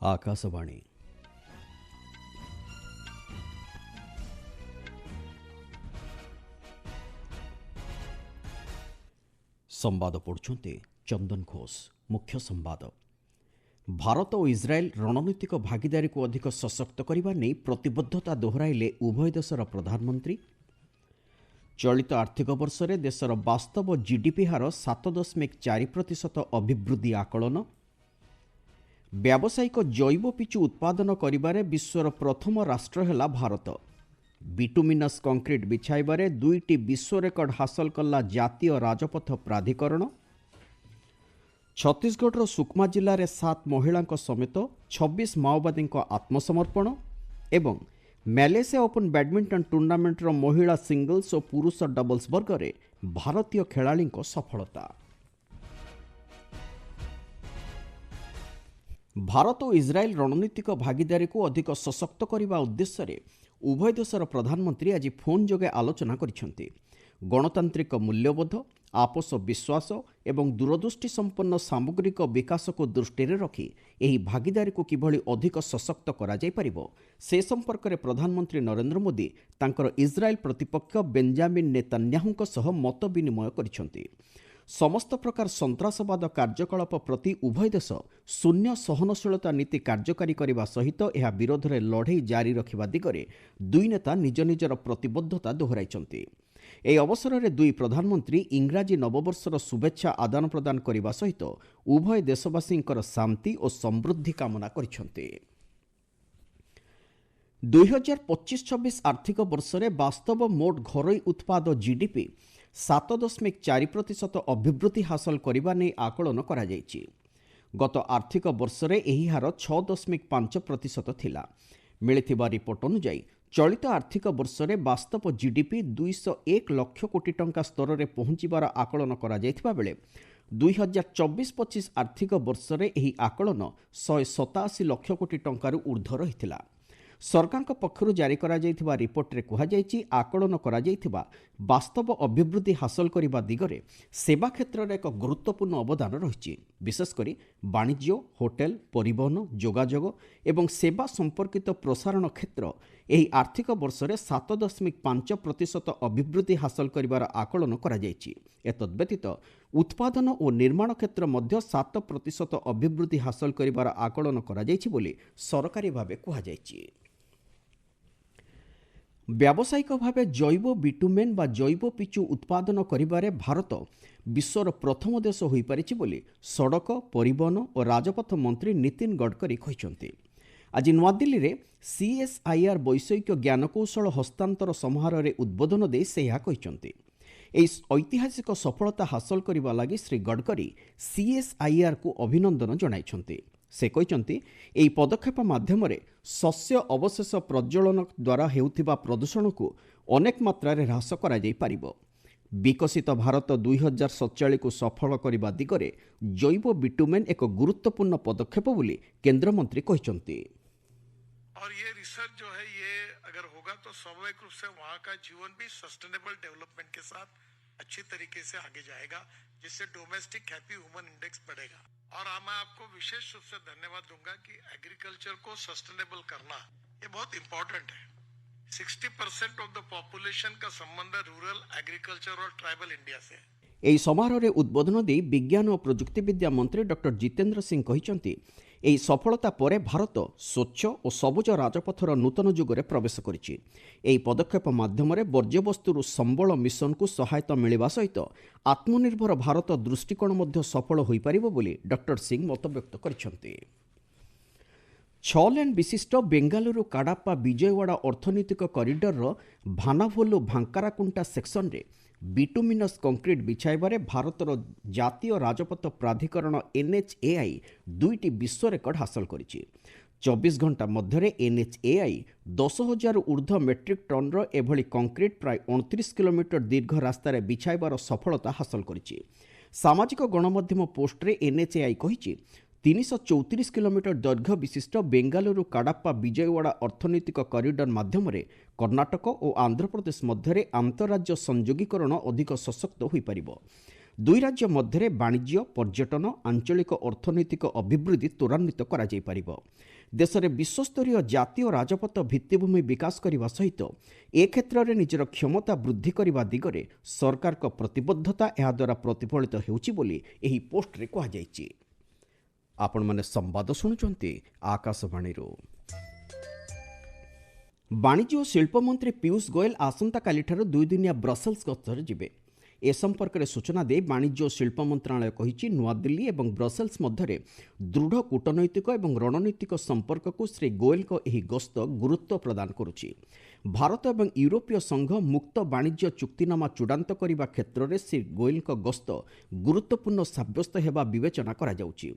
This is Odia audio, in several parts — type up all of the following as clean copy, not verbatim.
आकाशवाणी संवाद पढ़ुछन्ते चंदन घोष। मुख्य संवाद। भारत और इस्राएल रणनीतिक भागीदारी को अधिक सशक्त करने नहीं प्रतिबद्धता दोहराइले उभय देशर प्रधानमंत्री। चलित आर्थिक वर्ष में देशर वास्तव जीडीपी हार 7.4% अभिवृद्धि आकलन। व्यावसायिक जैव पिचु उत्पादन करिबारे विश्वर प्रथम राष्ट्र है भारत। बिटुमिनस कंक्रीट बिछाइबारे 2टी विश्व रेकर्ड हासिल कला जातीय राजपथ प्राधिकरण। छत्तीसगढ़ सुकमा जिले में 7 महिला समेत 26 माओवादी आत्मसमर्पण एवं मलेशिया ओपन बैडमिंटन टूर्नामेंटर महिला सिंगल्स और पुरुष डबल्स वर्ग में भारतीय खेलाड़ी सफलता। भारत और इस्राएल रणनीतिक भागीदारी को अधिक सशक्त करने उद्देश्य उभय देशर प्रधानमंत्री आज फोन जोगे आलोचना करिसेंति। गणतांत्रिक मूल्यबोध, आपस विश्वास एवं दूरदृष्टि संपन्न सामग्रिक विकास को दृष्टि रखी एही भागीदारी को किभली अधिक सशक्त करा जाय परिबो से संपर्क में प्रधानमंत्री नरेंद्र मोदी तांकर इस्राएल प्रतिपक्ष बेंजामिन नेतन्याहुଙ୍କ सह मत विनिमय करिसेंति। समस्त प्रकार सन्त्रासवाद कार्यकलाप प्रति उभय देश शून्य सहनशीलता नीति कार्यकारी करने सहित यह विरोध में लड़े जारी रखा दिगरे दुई नेता निज निजर प्रतिबद्धता दोहराइछन्ति। এই অবসରରେ ଦୁଇ ପ୍ରଧାନମନ୍ତ୍ରୀ ଇଂରାଜୀ ନବବର୍ଷର शुभेच्छा आदान प्रदान କରିବା ସହିତ ଉଭୟ ଦେଶବାସୀଙ୍କର ଶାନ୍ତି ଓ ସମୃଦ୍ଧି କାମନା କରିଛନ୍ତି। 2025-26 आर्थिक वर्षରେ ବାସ୍ତବ ମୋଟ ଘରୋଇ ଉତ୍ପାଦ जीडीपी 7.4% अभिवृद्धि हासिल करने नहीं आकलन कराଯାଇଛି। गत आर्थिक वर्षରେ ଏହି ହାର 6.5% थिला। मिलिथिबा रिपोर्ट अनुଯାयी चलित आर्थिक वर्ष में वास्तव जीडीपी 201 लाख कोटी टंका स्तर में पहुंचबार आकलन करा जायथिबा बेले 2024-25 आर्थिक वर्ष में यह आकलन 187 लाख कोटी टंकार ऊर्ध्व रहिथिला। सरकार पक्षर जारी करा जायथिबा रिपोर्ट रे कहा जायछि आकलन करा जायथिबा वास्तव अभिवृद्धि हासिल करने दिगरे सेवा क्षेत्र में एक गुरुत्वपूर्ण अवदान रही। विशेषकर वाणिज्य, होटेल, परिवहन, जोगाजोग एवं सेवा संपर्कित प्रसारण क्षेत्र यही आर्थिक वर्ष में 7.5% अभिवृद्धि हासिल कर आकलन करा जायछि। एतद्व्यतीत उत्पादन और निर्माण क्षेत्र मध्य 7% अभिवृद्धि हासिल कर आकलन करा जायछि बोली सरकारी भावे कहा जायछि। व्यावसायिक भावे जैव बिटुमेन बा जैव पिचु उत्पादन करिबारे भारत विश्वर प्रथम देश होई पारिछि बोली सड़क, परिवहन और राजपथ मंत्री नितिन गडकरी कहिसंति। आज नूआदिल्ली रे सीएसआईआर वैषयिक ज्ञानकौशल हस्तांतर समारोह में उद्बोधन दे से यह कहिसंति। एई ऐतिहासिक सफलता हासिल करने लगी श्री गडकरी सीएसआईआर को अभिनंदन जणाइछंति। से कहते यही पदक्षेप माध्यम शस्य अवशेष प्रज्वलन द्वारा हेउथिबा प्रदूषण को अनेक मात्रा ह्रास करा जाय पारिबो। विकसित भारत 2047 को सफल करने दिगरे जैव बिटुमेन एक गुरुत्वपूर्ण पदक्षेप बोली केंद्र मंत्री कहते। और ये रिसर्च जो है ये अगर होगा तो स्वाभाविक रूप से वहाँ का जीवन भी सस्टेनेबल डेवलपमेंट के साथ अच्छी तरीके से आगे जाएगा, जिससे डोमेस्टिक हैप्पी ह्यूमन इंडेक्स बढ़ेगा। और मैं आपको विशेष रूप से धन्यवाद दूंगा कि एग्रीकल्चर को सस्टेनेबल करना ये बहुत इंपॉर्टेंट है। 60% ऑफ द पॉपुलेशन का संबंध रूरल, एग्रीकल्चर और ट्राइबल इंडिया से है। ଏହି ସମାରୋହରେ ଉଦ୍ବୋଧନ ଦେଇ ବିଜ୍ଞାନ ଓ ପ୍ରଯୁକ୍ତିବିଦ୍ୟା ମନ୍ତ୍ରୀ ଡକ୍ଟର ଜିତେନ୍ଦ୍ର ସିଂ କହିଛନ୍ତି ଏହି ସଫଳତା ପରେ ଭାରତ ସ୍ୱଚ୍ଛ ଓ ସବୁଜ ରାଜପଥର ନୂତନ ଯୁଗରେ ପ୍ରବେଶ କରିଛି। ଏହି ପଦକ୍ଷେପ ମାଧ୍ୟମରେ ବର୍ଜ୍ୟବସ୍ତୁରୁ ସମ୍ବଳ ମିଶନକୁ ସହାୟତା ମିଳିବା ସହିତ ଆତ୍ମନିର୍ଭର ଭାରତ ଦୃଷ୍ଟିକୋଣ ମଧ୍ୟ ସଫଳ ହୋଇପାରିବ ବୋଲି ଡକ୍ଟର ସିଂ ମତବ୍ୟକ୍ତ କରିଛନ୍ତି। 6 ଲେନ୍ ବିଶିଷ୍ଟ ବେଙ୍ଗାଲୁରୁ କାଡାପ୍ପା ବିଜୟୱାଡା ଅର୍ଥନୈତିକ କରିଡରର ଭାନାଭୋଲୁ ଭାଙ୍କାରାକୁଣ୍ଟା ସେକ୍ସନରେ बिटुमिनस कंक्रीट बिछाइबारे भारतर जातीय राजपथ प्राधिकरण एनएचएआई 2टी विश्व रेकर्ड हासिल करिछि। 24 घंटा मध्य एनएचएआई 10,000 ऊर्ध्व मेट्रिक टन एभली कंक्रीट प्राय 29 किलोमीटर दीर्घ रास्तार बिछाइबार सफलता हासिल करिछि। सामाजिक गणमाध्यम पोस्टरे एनएचएआई कहिछि 334 किलोमीटर दैर्घ्य विशिष्ट बेंगालुरु काडप्पा विजयवाड़ा अर्थनैतिक कॉरिडोर माध्यम कर्नाटक और आंध्र प्रदेश मध्य आंतरराज्य संयोगीकरण अधिक सशक्त हो पारिबो। ଦୁଇ ରାଜ୍ୟ ମଧ୍ୟରେ ବାଣିଜ୍ୟ ପର୍ଯ୍ୟଟନ ଆଞ୍ଚଳିକ ଅର୍ଥନୈତିକ ଅଭିବୃଦ୍ଧି ତ୍ୱରାନ୍ୱିତ କରାଯାଇପାରିବ। ଦେଶରେ ବିଶ୍ୱସ୍ତରୀୟ ଜାତୀୟ ରାଜପଥ ଭିତ୍ତିଭୂମି ବିକାଶ କରିବା ସହିତ ଏ କ୍ଷେତ୍ରରେ ନିଜର କ୍ଷମତା ବୃଦ୍ଧି କରିବା ଦିଗରେ ସରକାରଙ୍କ ପ୍ରତିବଦ୍ଧତା ଏହାଦ୍ୱାରା ପ୍ରତିଫଳିତ ହେଉଛି ବୋଲି ଏହି ପୋଷ୍ଟରେ କୁହାଯାଇଛି। ଆପଣମାନେ ସମ୍ବାଦ ଶୁଣୁଛନ୍ତି ଆକାଶବାଣୀରୁ। ବାଣିଜ୍ୟ ଓ ଶିଳ୍ପ ମନ୍ତ୍ରୀ ପୀୟୂଷ ଗୋୟଲ ଆସନ୍ତାକାଲିଠାରୁ ଦୁଇଦିନିଆ ବ୍ରସେଲ୍ସ ଗସ୍ତରେ ଯିବେ। ଏ ସମ୍ପର୍କରେ ସୂଚନା ଦେଇ ବାଣିଜ୍ୟ ଓ ଶିଳ୍ପ ମନ୍ତ୍ରଣାଳୟ କହିଛି, ନୂଆଦିଲ୍ଲୀ ଏବଂ ବ୍ରସେଲ୍ସ ମଧ୍ୟରେ ଦୃଢ଼ କୂଟନୈତିକ ଏବଂ ରଣନୈତିକ ସମ୍ପର୍କକୁ ଶ୍ରୀ ଗୋୟଲଙ୍କ ଏହି ଗସ୍ତ ଗୁରୁତ୍ୱ ପ୍ରଦାନ କରୁଛି। ଭାରତ ଏବଂ ୟୁରୋପୀୟ ସଂଘ ମୁକ୍ତ ବାଣିଜ୍ୟ ଚୁକ୍ତିନାମା ଚୂଡ଼ାନ୍ତ କରିବା କ୍ଷେତ୍ରରେ ଶ୍ରୀ ଗୋୟଲଙ୍କ ଗସ୍ତ ଗୁରୁତ୍ୱପୂର୍ଣ୍ଣ ସାବ୍ୟସ୍ତ ହେବା ବିବେଚନା କରାଯାଉଛି।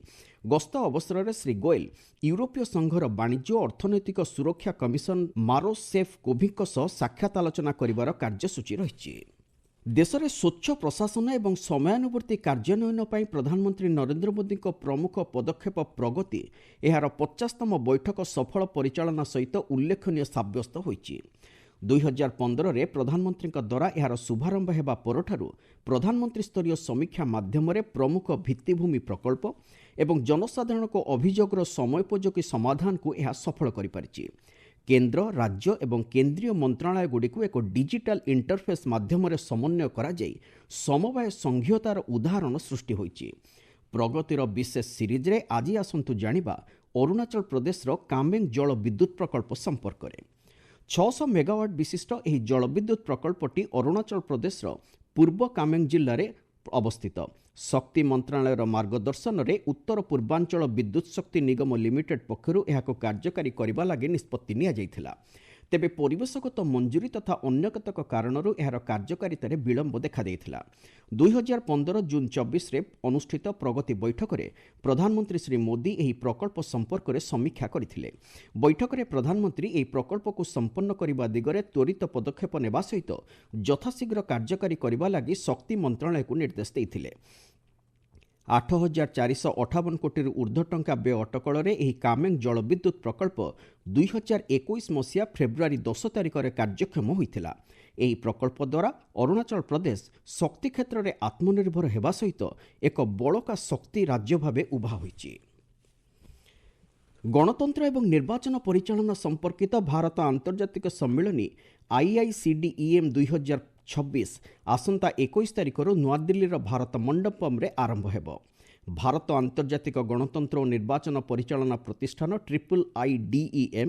ଗସ୍ତ ଅବସରରେ ଶ୍ରୀ ଗୋୟଲ ୟୁରୋପୀୟ ସଂଘର ବାଣିଜ୍ୟ ଓ ଅର୍ଥନୈତିକ ସୁରକ୍ଷା କମିଶନ ମାରୋସେଫ କୋଭିଙ୍କ ସହ ସାକ୍ଷାତ ଆଲୋଚନା କରିବାର କାର୍ଯ୍ୟସୂଚୀ ରହିଛି। ଦେଶରେ ସ୍ୱଚ୍ଛ ପ୍ରଶାସନ ଏବଂ ସମୟାନୁବର୍ତ୍ତୀ କାର୍ଯ୍ୟାନ୍ୱୟନ ପାଇଁ ପ୍ରଧାନମନ୍ତ୍ରୀ ନରେନ୍ଦ୍ର ମୋଦିଙ୍କ ପ୍ରମୁଖ ପଦକ୍ଷେପ ପ୍ରଗତି ଏହାର 50ତମ ବୈଠକ ସଫଳ ପରିଚାଳନା ସହିତ ଉଲ୍ଲେଖନୀୟ ସାବ୍ୟସ୍ତ ହୋଇଛି। 2015ରେ ପ୍ରଧାନମନ୍ତ୍ରୀଙ୍କ ଦ୍ୱାରା ଏହାର ଶୁଭାରମ୍ଭ ହେବା ପରଠାରୁ ପ୍ରଧାନମନ୍ତ୍ରୀ ସ୍ତରୀୟ ସମୀକ୍ଷା ମାଧ୍ୟମରେ ପ୍ରମୁଖ ଭିତ୍ତିଭୂମି ପ୍ରକଳ୍ପ ଏବଂ ଜନସାଧାରଣଙ୍କ ଅଭିଯୋଗର ସମୟୋପଯୋଗୀ ସମାଧାନକୁ ଏହା ସଫଳ କରିପାରିଛି। କେନ୍ଦ୍ର ରାଜ୍ୟ ଏବଂ କେନ୍ଦ୍ରୀୟ ମନ୍ତ୍ରଣାଳୟଗୁଡ଼ିକୁ ଏକ ଡିଜିଟାଲ ଇଣ୍ଟରଫେସ୍ ମାଧ୍ୟମରେ ସମନ୍ୱୟ କରାଯାଇ ସମବାୟ ସଂଘୀୟତାର ଉଦାହରଣ ସୃଷ୍ଟି ହୋଇଛି। ପ୍ରଗତିର ବିଶେଷ ସିରିଜ୍ରେ ଆଜି ଆସନ୍ତୁ ଜାଣିବା ଅରୁଣାଚଳ ପ୍ରଦେଶର କାମେଙ୍ଗ ଜଳ ବିଦ୍ୟୁତ୍ ପ୍ରକଳ୍ପ ସମ୍ପର୍କରେ। 600 ମେଗାୱାଟ ବିଶିଷ୍ଟ ଏହି ଜଳବିଦ୍ୟୁତ୍ ପ୍ରକଳ୍ପଟି ଅରୁଣାଚଳ ପ୍ରଦେଶର ପୂର୍ବ କାମେଙ୍ଗ ଜିଲ୍ଲାରେ ଅବସ୍ଥିତ। ଶକ୍ତି ମନ୍ତ୍ରଣାଳୟର ମାର୍ଗଦର୍ଶନରେ ଉତ୍ତର ପୂର୍ବାଞ୍ଚଳ ବିଦ୍ୟୁତ୍ ଶକ୍ତି ନିଗମ ଲିମିଟେଡ୍ ପକ୍ଷରୁ ଏହାକୁ କାର୍ଯ୍ୟକାରୀ କରିବା ଲାଗି ନିଷ୍ପତ୍ତି ନିଆଯାଇଥିଲା। ତେବେ ପରିବେଶଗତ ମଞ୍ଜୁରୀ ତଥା ଅନ୍ୟ କେତେକ କାରଣରୁ ଏହାର କାର୍ଯ୍ୟକାରିତାରେ ବିଳମ୍ବ ଦେଖାଦେଇଥିଲା। 2015 ଜୁନ୍ 24ରେ ଅନୁଷ୍ଠିତ ପ୍ରଗତି ବୈଠକରେ ପ୍ରଧାନମନ୍ତ୍ରୀ ଶ୍ରୀ ମୋଦି ଏହି ପ୍ରକଳ୍ପ ସମ୍ପର୍କରେ ସମୀକ୍ଷା କରିଥିଲେ। ବୈଠକରେ ପ୍ରଧାନମନ୍ତ୍ରୀ ଏହି ପ୍ରକଳ୍ପକୁ ସମ୍ପନ୍ନ କରିବା ଦିଗରେ ତ୍ୱରିତ ପଦକ୍ଷେପ ନେବା ସହିତ ଯଥାଶୀଘ୍ର କାର୍ଯ୍ୟକାରୀ କରିବା ଲାଗି ଶକ୍ତି ମନ୍ତ୍ରଣାଳୟକୁ ନିର୍ଦ୍ଦେଶ ଦେଇଥିଲେ। 8,458 କୋଟିରୁ ଉର୍ଦ୍ଧ୍ୱ ଟଙ୍କା ବ୍ୟୟ ଅଟକଳରେ ଏହି କାମେଙ୍ଗ ଜଳବିଦ୍ୟୁତ୍ ପ୍ରକଳ୍ପ 2021 ମସିହା ଫେବୃଆରୀ 10 ତାରିଖରେ କାର୍ଯ୍ୟକ୍ଷମ ହୋଇଥିଲା। ଏହି ପ୍ରକଳ୍ପ ଦ୍ୱାରା ଅରୁଣାଚଳ ପ୍ରଦେଶ ଶକ୍ତି କ୍ଷେତ୍ରରେ ଆତ୍ମନିର୍ଭର ହେବା ସହିତ ଏକ ବଳକା ଶକ୍ତି ରାଜ୍ୟ ଭାବେ ଉଭା ହୋଇଛି। ଗଣତନ୍ତ୍ର ଏବଂ ନିର୍ବାଚନ ପରିଚାଳନା ସମ୍ପର୍କିତ ଭାରତ ଆନ୍ତର୍ଜାତିକ ସମ୍ମିଳନୀ IICDEM 2026 ଆସନ୍ତା 21 ତାରିଖରୁ ନୂଆଦିଲ୍ଲୀର ଭାରତ ମଣ୍ଡପମରେ ଆରମ୍ଭ ହେବ। ଭାରତ ଆନ୍ତର୍ଜାତିକ ଗଣତନ୍ତ୍ର ଓ ନିର୍ବାଚନ ପରିଚାଳନା ପ୍ରତିଷ୍ଠାନ IIIDEM,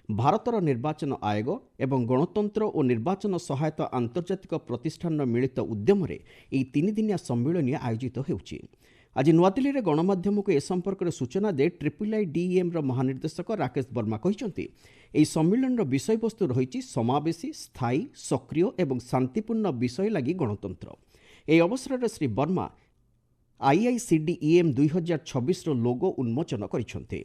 ଭାରତର ନିର୍ବାଚନ ଆୟୋଗ ଏବଂ ଗଣତନ୍ତ୍ର ଓ ନିର୍ବାଚନ ସହାୟତା ଆନ୍ତର୍ଜାତିକ ପ୍ରତିଷ୍ଠାନର ମିଳିତ ଉଦ୍ୟମରେ ଏହି 3 ଦିନିଆ ସମ୍ମିଳନୀ ଆୟୋଜିତ ହେଉଛି। ଆଜି ନୂଆଦିଲ୍ଲୀରେ ଗଣମାଧ୍ୟମକୁ ଏ ସମ୍ପର୍କରେ ସୂଚନା ଦେଇ IIIDEMର ମହାନିର୍ଦ୍ଦେଶକ ରାକେଶ ବର୍ମା କହିଛନ୍ତି, ଏହି ସମ୍ମିଳନୀର ବିଷୟବସ୍ତୁ ରହିଛି ସମାବେଶୀ, ସ୍ଥାୟୀ, ସକ୍ରିୟ ଏବଂ ଶାନ୍ତିପୂର୍ଣ୍ଣ ବିଷୟ ଲାଗି ଗଣତନ୍ତ୍ର। ଏହି ଅବସରରେ ଶ୍ରୀ ବର୍ମା IICDEM 2026ର ଲୋଗୋ ଉନ୍ମୋଚନ କରିଛନ୍ତି।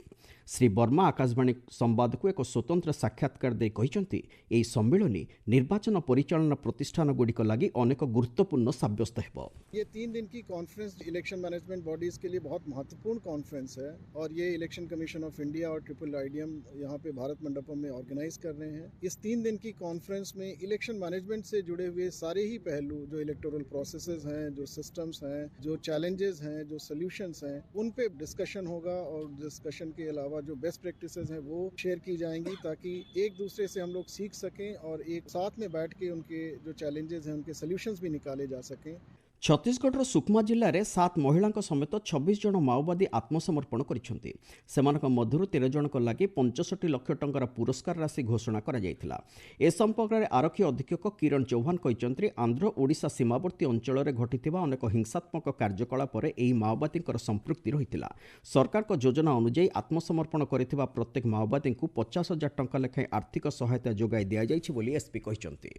ଶ୍ରୀ ବର୍ମା ଆକାଶବାଣୀ ସମ୍ବାଦକୁ ଏକ ସ୍ୱତନ୍ତ୍ର ସାକ୍ଷାତକାର ଦେଇ କହିଛନ୍ତି, ଏହି ସମ୍ମିଳନୀ ନିର୍ବାଚନ ପରିଚାଳନା ପ୍ରତିଷ୍ଠାନଗୁଡ଼ିକ ଲାଗି ଅନେକ ଗୁରୁତ୍ୱପୂର୍ଣ୍ଣ ସାବ୍ୟସ୍ତ ହେବ। ये 3 दिन की कॉन्फ्रेंस इलेक्शन मैनेजमेंट बॉडीज के लिए बहुत महत्वपूर्ण कॉन्फ्रेंस है और ये इलेक्शन कमीशन ऑफ इंडिया और IIIDEM यहाँ पे भारत मंडपम में ऑर्गेनाइज कर रहे हैं। इस 3 दिन की कॉन्फ्रेंस में इलेक्शन मैनेजमेंट से जुड़े हुए सारे ही पहलू, जो इलेक्टोरल प्रोसेसेस हैं, जो सिस्टम्स हैं, जो चैलेंजेस हैं, जो सोल्यूशंस हैं, उन पे डिस्कशन होगा और डिस्कशन के अलावा जो बेस्ट प्रैक्टिसेस हैं वो शेयर की जाएंगी ताकि एक दूसरे से हम लोग सीख सकें और एक साथ में बैठ के उनके जो चैलेंजेस हैं उनके सोल्यूशंस भी निकाले जा सकें। ଛତିଶଗଡ଼ର ସୁକମା ଜିଲ୍ଲାରେ 7 ମହିଳାଙ୍କ ସମେତ 26 ଜଣ ମାଓବାଦୀ ଆତ୍ମସମର୍ପଣ କରିଛନ୍ତି। ସେମାନଙ୍କ ମଧ୍ୟରୁ 13 ଜଣଙ୍କ ଲାଗି 65 ଲକ୍ଷ ଟଙ୍କାର ପୁରସ୍କାର ରାଶି ଘୋଷଣା କରାଯାଇଥିଲା। ଏ ସମ୍ପର୍କରେ ଆରକ୍ଷୀ ଅଧୀକ୍ଷକ କିରଣ ଚୌହାନ କହିଛନ୍ତି, ଆନ୍ଧ୍ର ଓଡ଼ିଶା ସୀମାବର୍ତ୍ତୀ ଅଞ୍ଚଳରେ ଘଟିଥିବା ଅନେକ ହିଂସାତ୍ମକ କାର୍ଯ୍ୟକଳାପରେ ଏହି ମାଓବାଦୀଙ୍କର ସମ୍ପୃକ୍ତି ରହିଥିଲା। ସରକାରଙ୍କ ଯୋଜନା ଅନୁଯାୟୀ ଆତ୍ମସମର୍ପଣ କରିଥିବା ପ୍ରତ୍ୟେକ ମାଓବାଦୀଙ୍କୁ 50,000 ଟଙ୍କା ଲେଖାଏଁ ଆର୍ଥିକ ସହାୟତା ଯୋଗାଇ ଦିଆଯାଇଛି ବୋଲି ଏସ୍ପି କହିଛନ୍ତି।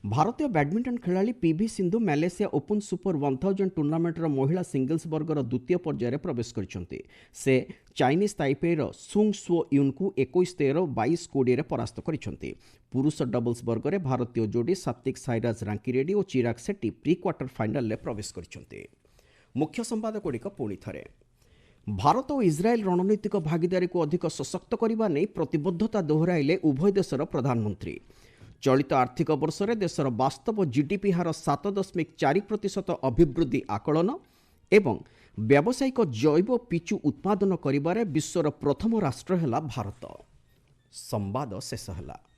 ଭାରତୀୟ ବ୍ୟାଡମିଣ୍ଟନ ଖେଳାଳି PV Sindhu Malaysia open super 1000 ଟୁର୍ଣ୍ଣାମେଣ୍ଟର ମହିଳା ସିଙ୍ଗଲ୍ସ ବର୍ଗର ଦ୍ୱିତୀୟ ପର୍ଯ୍ୟାୟରେ ପ୍ରବେଶ କରିଛନ୍ତି। ସେ ଚାଇନିଜ୍ ତାଇପେଇର ସୁଙ୍ଗ ସୁଓ ୟୁନ୍ଙ୍କୁ 21-13, 22-20ରେ ପରାସ୍ତ କରିଛନ୍ତି। ପୁରୁଷ ଡବଲ୍ସ ବର୍ଗରେ ଭାରତୀୟ ଯୋଡ଼ି ସାତ୍ୱିକ ସାଇରାଜ ରାଙ୍କିରେଡ୍ଡି ଓ ଚିରାଗ ସେଟ୍ଟି ପ୍ରି କ୍ୱାର୍ଟର ଫାଇନାଲରେ ପ୍ରବେଶ କରିଛନ୍ତି। ମୁଖ୍ୟ ସମ୍ବାଦଗୁଡ଼ିକ ପୁଣି ଥରେ। ଭାରତ ଓ ଇସ୍ରାଏଲ ରଣନୈତିକ ଭାଗିଦାରୀକୁ ଅଧିକ ସଶକ୍ତ କରିବା ନେଇ ପ୍ରତିବଦ୍ଧତା ଦୋହରାଇଲେ ଉଭୟ ଦେଶର ପ୍ରଧାନମନ୍ତ୍ରୀ। चलित आर्थिक वर्ष में देशर वास्तव जीडीपी हार 7.4% अभिवृद्धि आकलन एवं व्यावसायिक जैव पिचु उत्पादन करिबारे विश्वर प्रथम राष्ट्र है भारत। संवाद शेष है।